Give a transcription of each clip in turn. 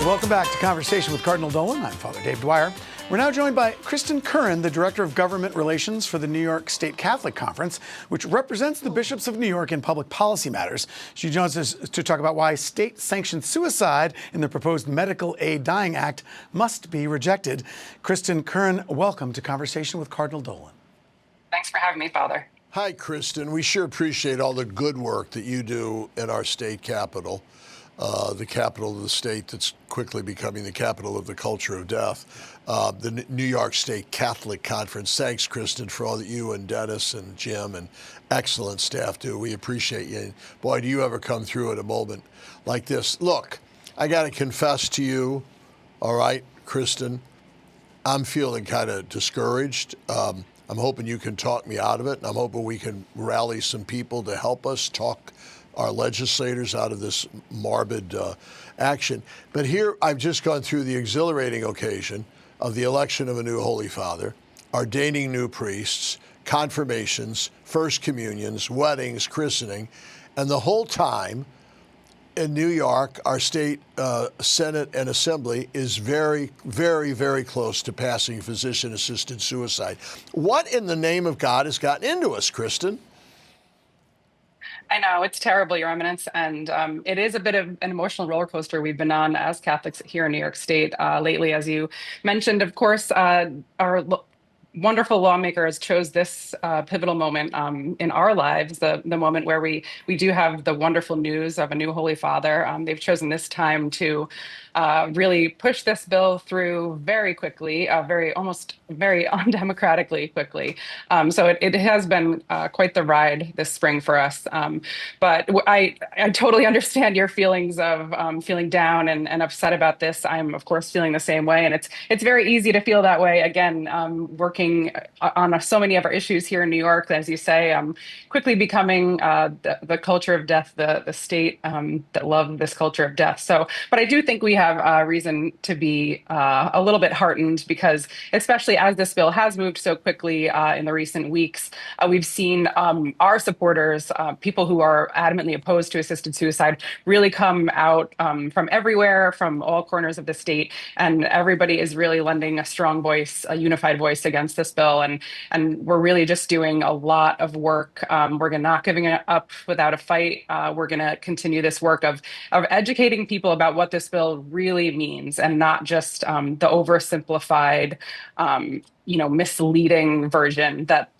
Welcome back to Conversation with Cardinal Dolan. I'm Father Dave Dwyer. We're now joined by Kristen Curran, the Director of Government Relations for the New York State Catholic Conference, which represents the bishops of New York in public policy matters. She joins us to talk about why state-sanctioned suicide in the proposed Medical Aid Dying Act must be rejected. Kristen Curran, welcome to Conversation with Cardinal Dolan. Thanks for having me, Father. Hi, Kristen. We sure appreciate all the good work that you do in our state capital. The capital of the state that's quickly becoming the capital of the culture of death, the New York State Catholic Conference. Thanks, Kristen, for all that you and Dennis and Jim and excellent staff do. We appreciate you. And boy, do you ever come through at a moment like this. Look, I got to confess to you, all right, Kristen, I'm feeling kind of discouraged. I'm hoping you can talk me out of it. I'm hoping we can rally some people to help us talk our legislators out of this morbid action. But here I've just gone through the exhilarating occasion of the election of a new Holy Father, ordaining new priests, confirmations, first communions, weddings, christening, and the whole time in New York, our state Senate and Assembly is very, very, very close to passing physician-assisted suicide. What in the name of God has gotten into us, Kristen? I know, it's terrible, Your Eminence, and it is a bit of an emotional roller coaster we've been on as Catholics here in New York State lately. As you mentioned, of course, our wonderful lawmakers chose this pivotal moment in our lives, the moment where we do have the wonderful news of a new Holy Father. They've chosen this time to really push this bill through very quickly, almost very undemocratically quickly. So it has been quite the ride this spring for us. But I totally understand your feelings of feeling down and upset about this. I'm, of course, feeling the same way. And it's very easy to feel that way. Again, working on so many of our issues here in New York, as you say, quickly becoming the culture of death, the state that love this culture of death. So, but I do think we have reason to be a little bit heartened because, especially as this bill has moved so quickly in the recent weeks, we've seen our supporters, people who are adamantly opposed to assisted suicide, really come out from everywhere, from all corners of the state, and everybody is really lending a strong voice, a unified voice against this bill, and we're really just doing a lot of work. We're not giving it up without a fight. We're going to continue this work of educating people about what this bill really means, and not just the oversimplified, misleading version that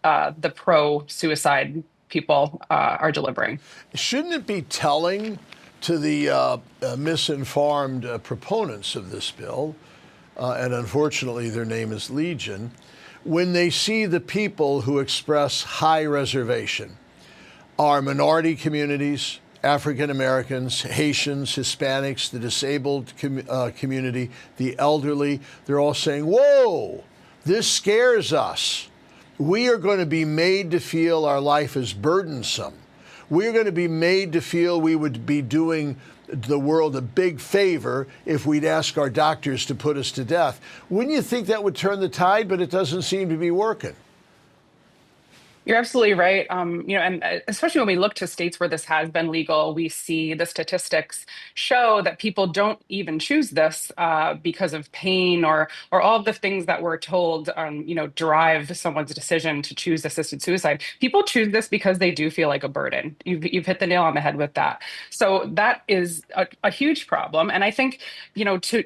the pro-suicide people are delivering. Shouldn't it be telling to the misinformed proponents of this bill, and unfortunately their name is Legion, when they see the people who express high reservation, our minority communities, African Americans, Haitians, Hispanics, the disabled community, the elderly, they're all saying, whoa, this scares us. We are going to be made to feel our life is burdensome. We're going to be made to feel we would be doing the world a big favor if we'd ask our doctors to put us to death. Wouldn't you think that would turn the tide? But it doesn't seem to be working. You're absolutely right. And especially when we look to states where this has been legal, we see the statistics show that people don't even choose this because of pain or all of the things that we're told, drive someone's decision to choose assisted suicide. People choose this because they do feel like a burden. You've hit the nail on the head with that. So that is a huge problem. And I think, to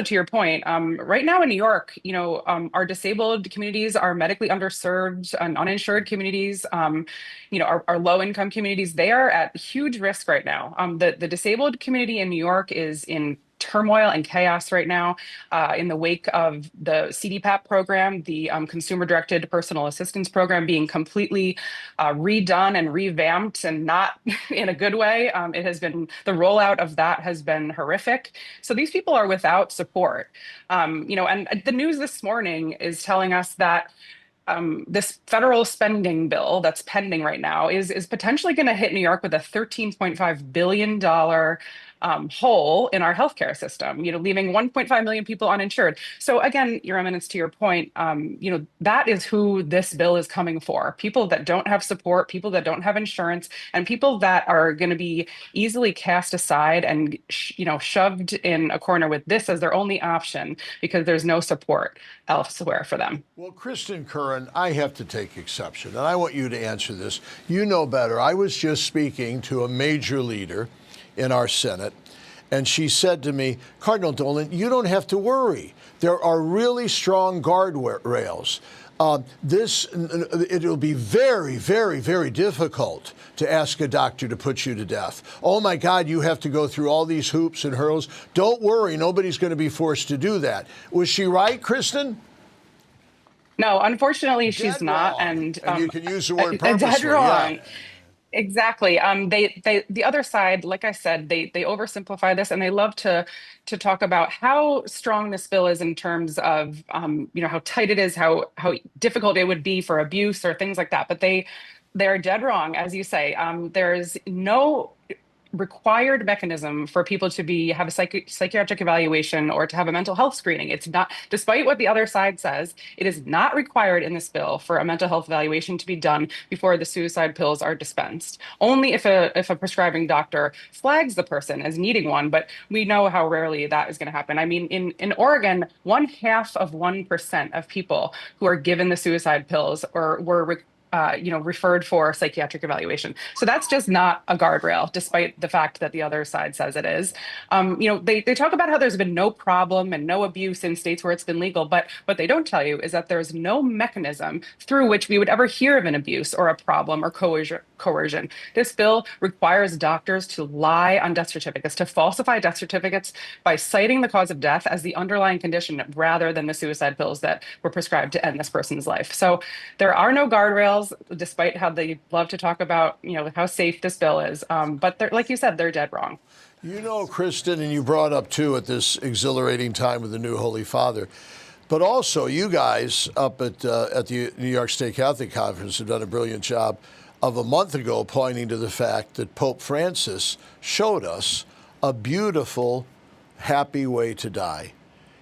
your point, right now in New York, our disabled communities, our medically underserved and uninsured communities, our low-income communities, they are at huge risk right now. The disabled community in New York is in turmoil and chaos right now in the wake of the CDPAP program, the Consumer-Directed Personal Assistance Program, being completely redone and revamped, and not in a good way. The rollout of that has been horrific. So these people are without support. And the news this morning is telling us that this federal spending bill that's pending right now is potentially going to hit New York with a $13.5 billion hole in our healthcare system, leaving 1.5 million people uninsured. So again, Your Eminence, to your point, that is who this bill is coming for. People that don't have support, people that don't have insurance, and people that are going to be easily cast aside and shoved in a corner with this as their only option because there's no support elsewhere for them. Well, Kristen Curran, I have to take exception, and I want you to answer this. You know better. I was just speaking to a major leader in our Senate, and she said to me, Cardinal Dolan, you don't have to worry. There are really strong guardrails. It'll be very, very, very difficult to ask a doctor to put you to death. Oh my God, you have to go through all these hoops and hurdles. Don't worry, nobody's going to be forced to do that. Was she right, Kristen? No, unfortunately, she's not. And you can use the word purposely. Dead wrong. Yeah. Exactly. The other side, like I said, they oversimplify this, and they love to talk about how strong this bill is in terms of how tight it is, how difficult it would be for abuse or things like that. But they're dead wrong, as you say. There's no required mechanism for people to have a psychiatric evaluation or to have a mental health screening. It's not, despite what the other side says, it is not required in this bill for a mental health evaluation to be done before the suicide pills are dispensed. Only if a prescribing doctor flags the person as needing one, but we know how rarely that is going to happen. I mean, in Oregon, 0.5% of people who are given the suicide pills or were referred for psychiatric evaluation. So that's just not a guardrail, despite the fact that the other side says it is. They talk about how there's been no problem and no abuse in states where it's been legal, but what they don't tell you is that there's no mechanism through which we would ever hear of an abuse or a problem or coercion. This bill requires doctors to lie on death certificates, to falsify death certificates by citing the cause of death as the underlying condition rather than the suicide pills that were prescribed to end this person's life. So there are no guardrails, despite how they love to talk about, how safe this bill is. But like you said, they're dead wrong. Kristen, and you brought up too at this exhilarating time with the new Holy Father, but also you guys up at the New York State Catholic Conference have done a brilliant job of a month ago pointing to the fact that Pope Francis showed us a beautiful, happy way to die.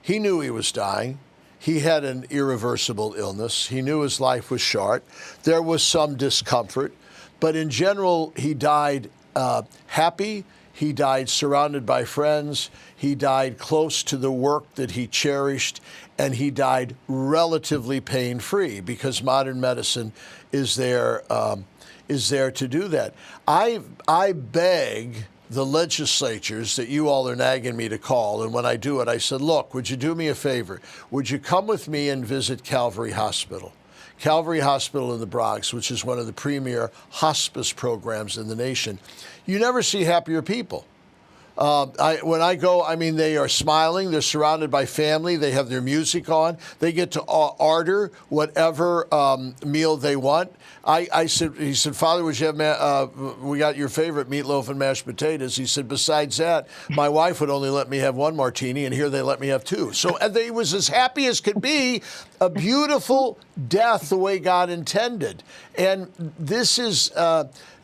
He knew he was dying. He had an irreversible illness. He knew his life was short. There was some discomfort, but in general, he died happy. He died surrounded by friends. He died close to the work that he cherished, and he died relatively pain-free because modern medicine is there to do that. I beg the legislatures that you all are nagging me to call, and when I do it, I said, look, would you do me a favor? Would you come with me and visit Calvary Hospital? Calvary Hospital in the Bronx, which is one of the premier hospice programs in the nation. You never see happier people. When I go, they are smiling. They're surrounded by family. They have their music on. They get to order whatever meal they want. He said, Father, would you have, we got your favorite meatloaf and mashed potatoes. He said, besides that, my wife would only let me have one martini, and here they let me have two. So they was as happy as could be, a beautiful death the way God intended. And this is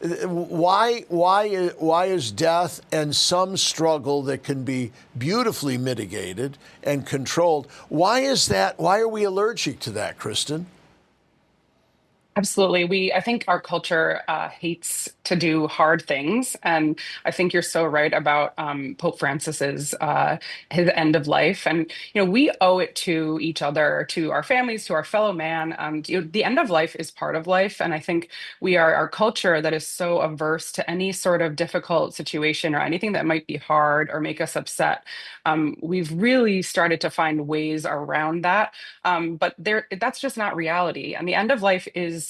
why is death and some struggle that can be beautifully mitigated and controlled, why is that? Why are we allergic to that, Kristen? Absolutely. I think our culture hates to do hard things. And I think you're so right about Pope Francis's his end of life. And, we owe it to each other, to our families, to our fellow man. The end of life is part of life. And I think our culture that is so averse to any sort of difficult situation or anything that might be hard or make us upset. We've really started to find ways around that. But that's just not reality. And the end of life is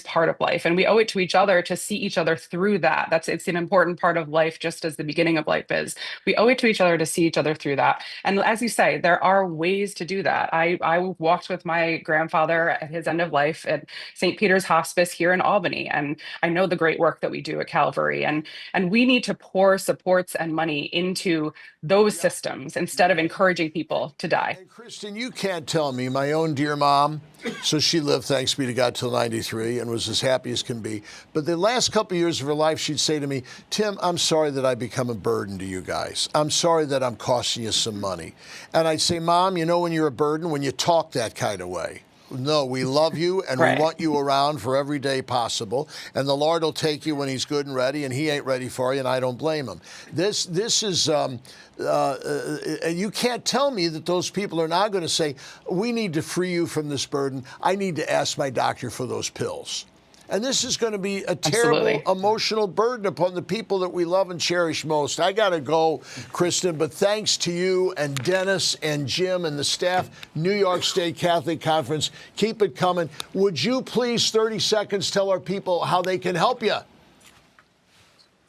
part of life, and we owe it to each other to see each other through that. It's an important part of life, just as the beginning of life is. We owe it to each other to see each other through that. And as you say, there are ways to do that. I walked with my grandfather at his end of life at St. Peter's Hospice here in Albany, and I know the great work that we do at Calvary. And we need to pour supports and money into those systems instead of encouraging people to die. And Kristen, you can't tell me, my own dear mom, so she lived, thanks be to God, till 93. 93 and was as happy as can be. But the last couple of years of her life, she'd say to me, Tim, I'm sorry that I become a burden to you guys. I'm sorry that I'm costing you some money. And I'd say, Mom, you know when you're a burden? When you talk that kind of way. No, we love you and Right. we want you around for every day possible. And the Lord will take you when he's good and ready, and he ain't ready for you, and I don't blame him. This is, you can't tell me that those people are not going to say, we need to free you from this burden. I need to ask my doctor for those pills. And this is going to be a terrible Absolutely. emotional burden upon the people that we love and cherish most. I got to go, Kristen, but thanks to you and Dennis and Jim and the staff, New York State Catholic Conference. Keep it coming. Would you please, 30 seconds, tell our people how they can help you?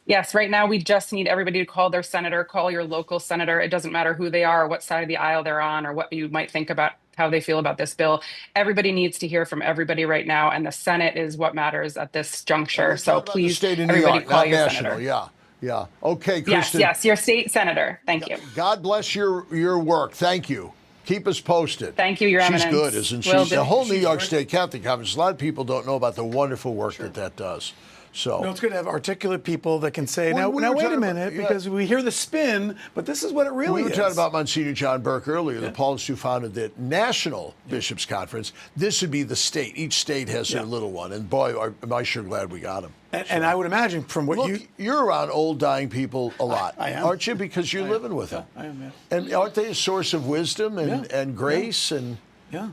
Yes, right now we just need everybody to call their senator, call your local senator. It doesn't matter who they are or what side of the aisle they're on or what you might think about how they feel about this bill. Everybody needs to hear from everybody right now, and the Senate is what matters at this juncture. So please, state of New everybody York, call not your national. senator. Yeah. Okay, Yes, Kristen. yes, your state senator. Thank you. God bless your work. Thank you. Keep us posted. Thank you, Your She's Eminence. good, isn't she? Will do. The whole New York State Catholic Conference, a lot of people don't know about the wonderful work that does. So No, it's good to have articulate people that can say, Well, now we were wait a talking minute, about- yeah. because we hear the spin, but this is what it really we were is. talking about Monsignor John Burke earlier, the Paulist who founded the National Bishops Conference. This would be the state. Each state has their little one. And boy, am I sure glad we got him. And I would imagine from what Look, you're around old, dying people a lot, I am. aren't you? Because you're living with them. I am, yeah. And aren't they a source of wisdom and grace? And Yeah.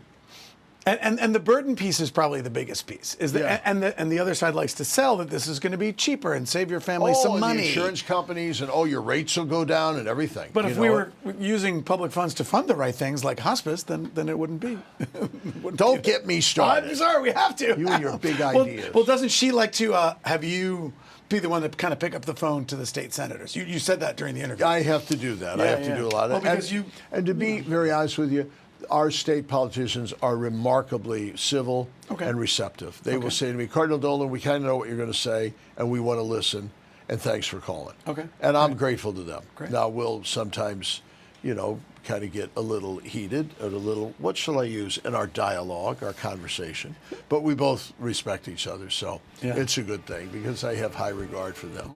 And the burden piece is probably the biggest piece. Is that and the other side likes to sell that this is going to be cheaper and save your family some and money. the insurance companies and your rates will go down and everything. But you if know we it? were using public funds to fund the right things like hospice, then it wouldn't be. Don't get me started. I'm sorry, we have to. You and your big Well- ideas. Well, doesn't she like to have you be the one to kind of pick up the phone to the state senators? You said that during the interview. I have to do that. I Yeah, have to yeah. do a lot of Well, that. because And to be very honest with you, our state politicians are remarkably civil and receptive. They will say to me, Cardinal Dolan, we kind of know what you're going to say, and we want to listen, and thanks for calling. Okay. And I'm grateful to them. Great. Now, we'll sometimes, kind of get a little heated or a little, what shall I use, in our dialogue, our conversation. But we both respect each other, so Yeah. it's a good thing because I have high regard for them.